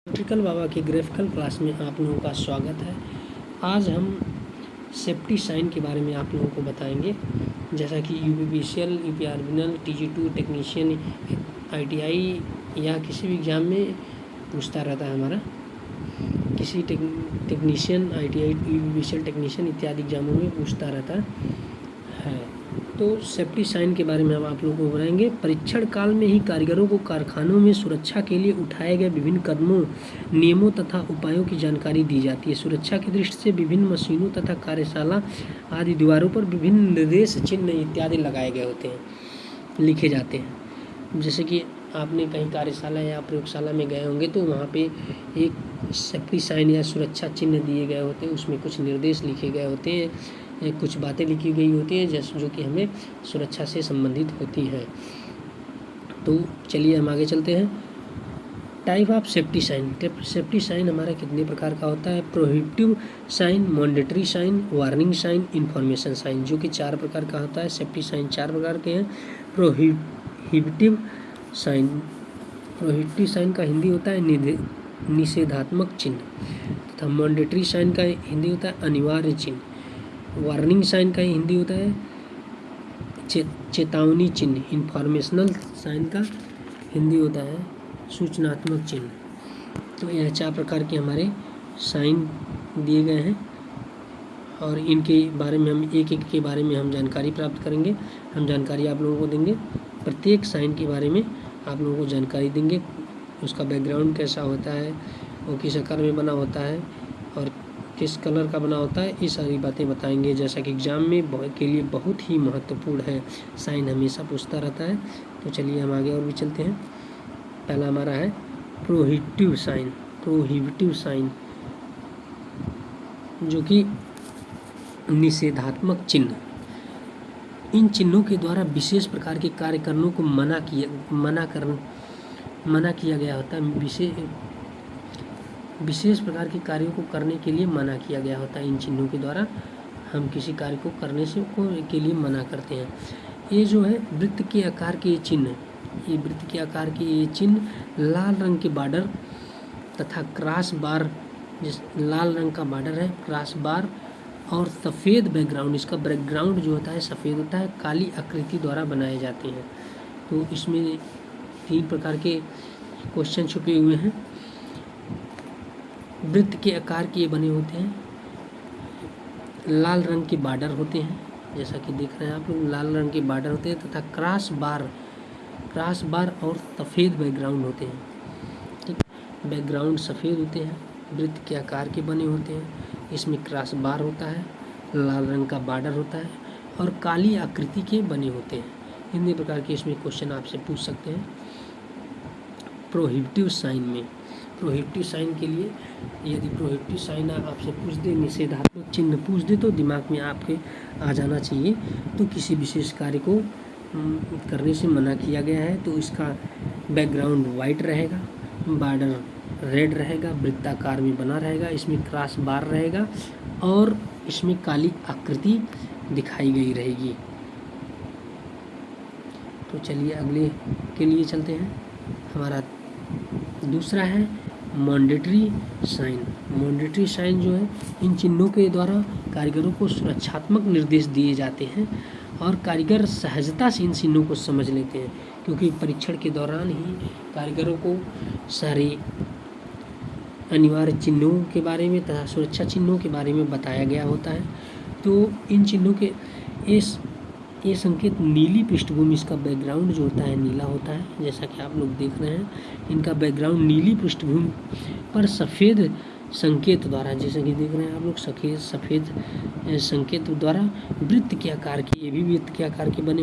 Electrical बाबा की graphical class में आप लोगों का स्वागत है। आज हम सेफ्टी साइन के बारे में आप लोगों को बताएंगे। जैसा कि यूपीपीसीएल, यूपीआरबीएल, टीजी2 टेक्नीशियन, आईटीआई या किसी भी एग्ज़ाम में पूछता रहता है हमारा, किसी टेक्नीशियन, आईटीआई, यूपीपीसीएल टेक्नीशियन इत्यादि एग्जामों में पूछता रहता है। तो सेफ्टी साइन के बारे में हम आप लोगों को बताएंगे। परीक्षण काल में ही कारीगरों को कारखानों में सुरक्षा के लिए उठाए गए विभिन्न कदमों, नियमों तथा उपायों की जानकारी दी जाती है। सुरक्षा की दृष्टि से विभिन्न मशीनों तथा कार्यशाला आदि दीवारों पर विभिन्न निर्देश चिन्ह इत्यादि लगाए गए होते हैं, लिखे जाते हैं। जैसे कि आपने कहीं कार्यशाला या प्रयोगशाला में गए होंगे तो वहाँ पे एक सेफ्टी साइन या सुरक्षा चिन्ह दिए गए होते हैं, उसमें कुछ निर्देश लिखे गए होते हैं, कुछ बातें लिखी गई होती हैं जैसे जो कि हमें सुरक्षा से संबंधित होती हैं। तो चलिए हम आगे चलते हैं। Type of safety sign. Safety sign हमारा कितने प्रकार का होता है? Prohibitive sign, mandatory sign, warning sign, information sign, जो कि 4 प्रकार का होता है। सेफ्टी साइन 4 प्रकार के हैं। प्रोहिबिटिव साइन, प्रोहिबिटिव साइन का हिंदी होता है निषेधात्मक चिन्ह, तथा मैंडेटरी साइन का हिंदी होता है अनिवार्य चिन्ह। वार्निंग साइन का हिंदी होता है चेतावनी चिन्ह। इंफॉर्मेशनल साइन का हिंदी होता है सूचनात्मक चिन्ह। तो यह 4 प्रकार के हमारे साइन दिए गए हैं और इनके बारे में हम एक के बारे में हम जानकारी प्राप्त करेंगे। हम जानकारी आप लोगों को देंगे, प्रत्येक साइन के बारे में आप लोगों को जानकारी देंगे। उसका बैकग्राउंड कैसा होता है, वो किस आकार में बना होता है और किस कलर का बना होता है, ये सारी बातें बताएंगे। जैसा कि एग्ज़ाम में के लिए बहुत ही महत्वपूर्ण है, साइन हमेशा पूछता रहता है। तो चलिए हम आगे और भी चलते हैं। पहला हमारा है प्रोहिबिटिव साइन। प्रोहिबिटिव साइन जो कि निषेधात्मक चिन्ह। इन चिन्हों के द्वारा विशेष प्रकार के कार्य करने को मना किया गया होता है। विशेष प्रकार के कार्यों को करने के लिए मना किया गया होता है। इन चिन्हों के द्वारा हम किसी कार्य को करने के लिए मना करते हैं। ये जो है वृत्त के आकार के चिन्ह, ये वृत्त के आकार के ये चिन्ह लाल रंग के बॉर्डर तथा क्रॉस बार, जिस लाल रंग का बॉर्डर है, क्रॉस बार और सफ़ेद बैकग्राउंड, इसका बैकग्राउंड जो होता है सफ़ेद होता है, काली आकृति द्वारा बनाए जाते हैं। तो इसमें 3 प्रकार के क्वेश्चन छुपे हुए हैं। वृत्त के आकार के बने होते हैं, लाल रंग के बॉर्डर होते हैं, जैसा कि देख रहे हैं आप लोग, लाल रंग के बॉर्डर होते हैं तथा क्रॉस बार और सफ़ेद बैकग्राउंड होते हैं। ठीक, बैकग्राउंड सफ़ेद होते हैं, वृत्त के आकार के बने होते हैं, इसमें क्रॉस बार होता है, लाल रंग का बॉर्डर होता है और काली आकृति के बने होते हैं। इतने प्रकार के इसमें क्वेश्चन आपसे पूछ सकते हैं। प्रोहिबिटिव साइन में, प्रोहिबिटिव साइन के लिए यदि प्रोहिबिटिव साइन आपसे पूछ दे, निषेधात्मक चिन्ह पूछ दे, तो दिमाग में आपके आ जाना चाहिए। तो किसी विशेष कार्य को करने से मना किया गया है, तो इसका बैकग्राउंड वाइट रहेगा, बॉर्डर रेड रहेगा, वृत्ताकार में बना रहेगा, इसमें क्रॉस बार रहेगा और इसमें काली आकृति दिखाई गई रहेगी। तो चलिए अगले के लिए चलते हैं। हमारा दूसरा है मैंडेटरी साइन। मैंडेटरी साइन जो है, इन चिन्हों के द्वारा कारीगरों को सुरक्षात्मक निर्देश दिए जाते हैं और कारीगर सहजता से इन चिन्हों को समझ लेते हैं, क्योंकि परीक्षण के दौरान ही कारीगरों को सारे अनिवार्य चिन्हों के बारे में तथा सुरक्षा चिन्हों के बारे में बताया गया होता है। तो इन चिन्हों के ये संकेत नीली पृष्ठभूमि, इसका बैकग्राउंड जो होता है नीला होता है, जैसा कि आप लोग देख रहे हैं। इनका बैकग्राउंड नीली पृष्ठभूमि पर सफ़ेद संकेत द्वारा, जैसे कि देख रहे हैं आप लोग, सफ़ेद संकेत द्वारा वृत्त के आकार के, ये भी वृत्त के आकार के बने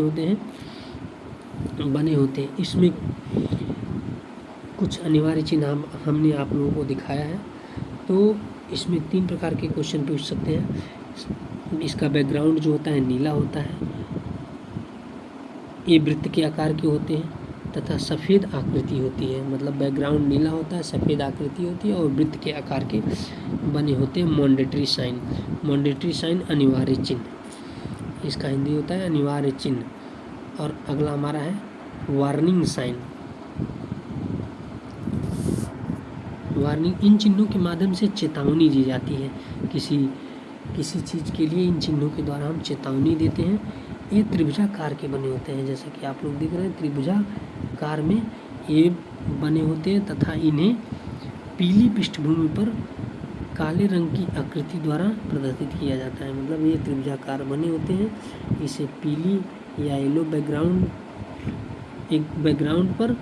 होते हैं। इसमें कुछ अनिवार्य चिन्ह हमने आप लोगों को दिखाया है। तो इसमें 3 प्रकार के क्वेश्चन पूछ सकते हैं। इसका बैकग्राउंड जो होता है नीला होता है, ये वृत्त के आकार के होते हैं तथा सफ़ेद आकृति होती है, मतलब बैकग्राउंड नीला होता है, सफ़ेद आकृति होती है और वृत्त के आकार के बने होते हैं। मैंडेटरी साइन, मैंडेटरी साइन अनिवार्य चिन्ह, इसका हिंदी होता है अनिवार्य चिन्ह। और अगला हमारा है वार्निंग साइन। वार्निंग, इन चिन्हों के माध्यम से चेतावनी दी जाती है। किसी चीज़ के लिए इन चिन्हों के द्वारा हम चेतावनी देते हैं। ये त्रिभुजाकार के बने होते हैं, जैसे कि आप लोग देख रहे हैं त्रिभुजाकार में ये बने होते हैं तथा इन्हें पीली पृष्ठभूमि पर काले रंग की आकृति द्वारा प्रदर्शित किया जाता है। मतलब ये त्रिभुजाकार बने होते हैं, इसे पीली या येलो बैकग्राउंड पर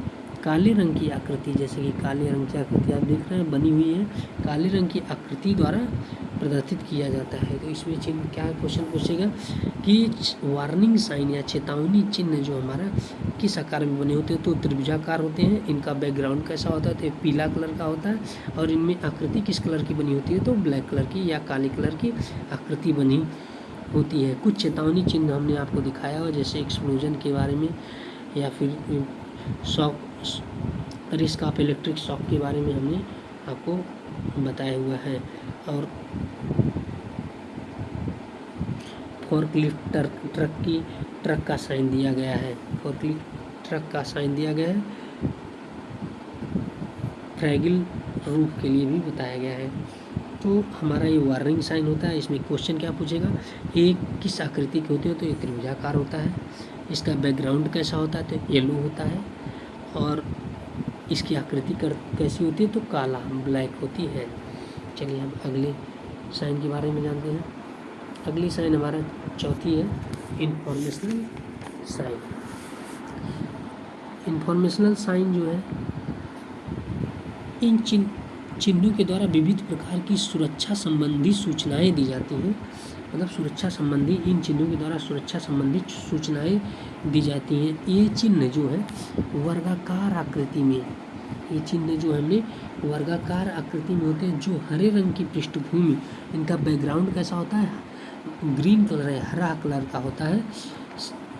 काले रंग की आकृति, जैसे कि काले रंग की आकृति आप देख रहे हैं बनी हुई है, काले रंग की आकृति द्वारा प्रदर्शित किया जाता है। तो इसमें चिन्ह क्या क्वेश्चन पूछेगा कि वार्निंग साइन या चेतावनी चिन्ह जो हमारा किस आकार में बने होते हैं, तो त्रिभुजाकार होते हैं। इनका बैकग्राउंड कैसा होता है, तो पीला कलर का होता है, और इनमें आकृति किस कलर की बनी होती है, तो ब्लैक कलर की या काले कलर की आकृति बनी होती है। कुछ चेतावनी चिन्ह हमने आपको दिखाया हुआ, जैसे एक्सप्लोजन के बारे में या फिर shock, risk of electric shock के बारे में हमने आपको बताया हुआ है। और फोर्कलिफ्ट ट्रक का साइन दिया गया है, फोर्कलिफ्ट ट्रक का साइन दिया गया है। फ्रैगिल रूफ के लिए भी बताया गया है। तो हमारा ये वार्निंग साइन होता है। इसमें क्वेश्चन क्या पूछेगा, ये किस आकृति के होते हैं, तो ये त्रिभुजाकार होता है। इसका बैकग्राउंड कैसा होता है, तो येलो होता है, और इसकी आकृति कैसी होती है, तो काला ब्लैक होती है। चलिए हम अगले साइन के बारे में जानते हैं। अगली साइन हमारा चौथी है इंफॉर्मेशनल साइन। इंफॉर्मेशनल साइन जो है, इन चिन्हों के द्वारा विविध प्रकार की सुरक्षा संबंधी सूचनाएं दी जाती हैं। मतलब सुरक्षा संबंधी, इन चिन्हों के द्वारा सुरक्षा संबंधी सूचनाएं दी जाती हैं। ये चिन्ह जो है वर्गाकार आकृति में, ये चिन्ह जो है हमने वर्गाकार आकृति में होते हैं, जो हरे रंग की पृष्ठभूमि, इनका बैकग्राउंड कैसा होता है, ग्रीन कलर है, हरा कलर का होता है।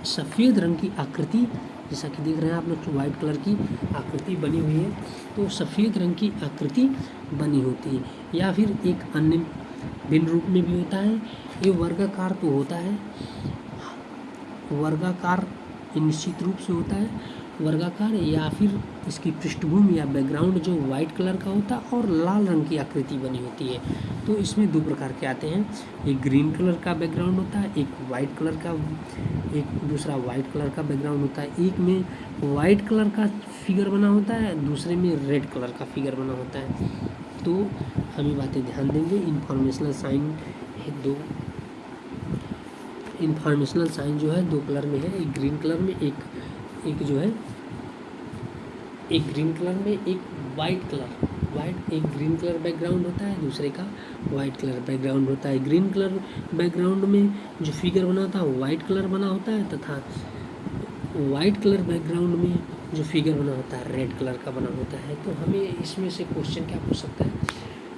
सफ़ेद रंग की आकृति, जैसा कि देख रहे हैं आप लोग, तो वाइट कलर की आकृति बनी हुई है, तो सफ़ेद रंग की आकृति बनी होती है। या फिर एक अन्य भिन्न रूप में भी होता है, ये वर्गाकार तो होता है, वर्गाकार निश्चित रूप से होता है वर्गाकार, या फिर इसकी पृष्ठभूमि या बैकग्राउंड जो वाइट कलर का होता है और लाल रंग की आकृति बनी होती है। तो इसमें दो प्रकार के आते हैं, एक ग्रीन कलर का बैकग्राउंड होता है, एक वाइट कलर का, एक दूसरा वाइट कलर का बैकग्राउंड होता है। एक में वाइट कलर का फिगर बना होता है, दूसरे में रेड कलर का फिगर बना होता है। तो हम ये बातें ध्यान देंगे। इन्फॉर्मेशनल साइन है दो, इन्फॉर्मेशनल साइन जो है दो कलर में है, एक ग्रीन कलर में, एक जो है एक ग्रीन कलर में, एक वाइट कलर, एक ग्रीन कलर बैकग्राउंड होता है, दूसरे का वाइट कलर बैकग्राउंड होता है। ग्रीन कलर बैकग्राउंड में जो फिगर बना होता है वाइट कलर बना होता है, तथा वाइट कलर बैकग्राउंड में जो फिगर बना होता है रेड कलर का बना होता है। तो हमें इसमें से क्वेश्चन क्या पूछ सकता है,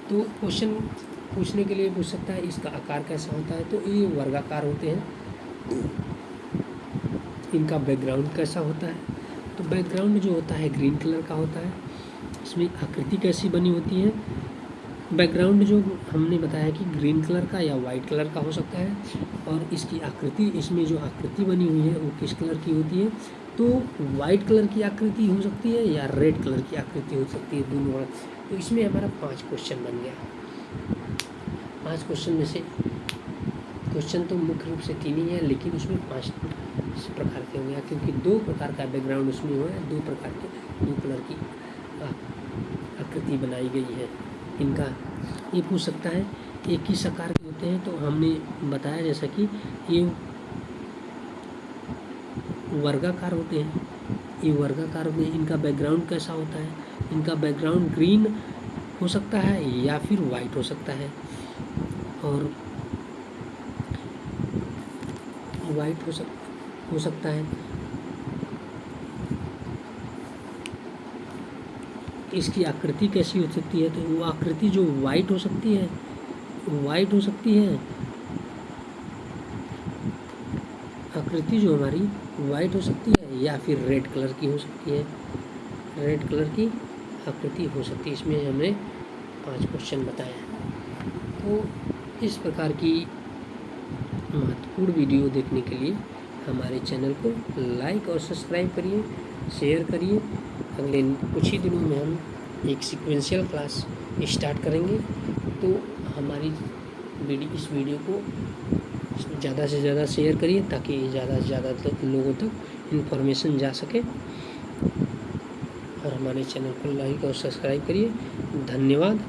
तो क्वेश्चन पूछने के लिए पूछ सकता है इसका आकार कैसा होता है, तो ये वर्गाकार होते हैं। इनका बैकग्राउंड कैसा होता है, तो बैकग्राउंड जो होता है ग्रीन कलर का होता है। इसमें आकृति कैसी बनी होती है, बैकग्राउंड जो हमने बताया कि ग्रीन कलर का या वाइट कलर का हो सकता है, और इसकी आकृति, इसमें जो आकृति बनी हुई है वो किस कलर की होती है, तो वाइट कलर की आकृति हो सकती है या रेड कलर की आकृति हो सकती है, दोनों। तो इसमें हमारा 5 क्वेश्चन बन गया। 5 क्वेश्चन में से क्वेश्चन तो मुख्य रूप से 3 ही है, लेकिन उसमें 5 प्रकार के हो गया, क्योंकि 2 प्रकार का बैकग्राउंड उसमें हुआ है, 2 प्रकार के 2 कलर की आकृति बनाई गई है। इनका ये पूछ सकता है ये किस आकार के होते हैं, तो हमने बताया जैसा कि ये वर्गाकार होते हैं, ये वर्गाकार होते हैं। इनका बैकग्राउंड कैसा होता है, इनका बैकग्राउंड ग्रीन हो सकता है या फिर वाइट हो सकता है, और वाइट हो सकता है। इसकी आकृति कैसी हो सकती है, तो वो आकृति जो वाइट हो सकती है, आकृति जो हमारी वाइट हो सकती है या फिर रेड कलर की हो सकती है, रेड कलर की आकृति हो सकती है। इसमें हमने 5 क्वेश्चन बताए हैं। तो इस प्रकार की महत्वपूर्ण वीडियो देखने के लिए हमारे चैनल को लाइक और सब्सक्राइब करिए, शेयर करिए। अगले कुछ ही दिनों में हम एक सीक्वेंशियल क्लास स्टार्ट करेंगे। तो हमारी इस वीडियो को ज़्यादा से ज़्यादा शेयर करिए ताकि ज़्यादा से ज़्यादा लोगों तक इन्फॉर्मेशन जा सके, और हमारे चैनल को लाइक और सब्सक्राइब करिए। धन्यवाद।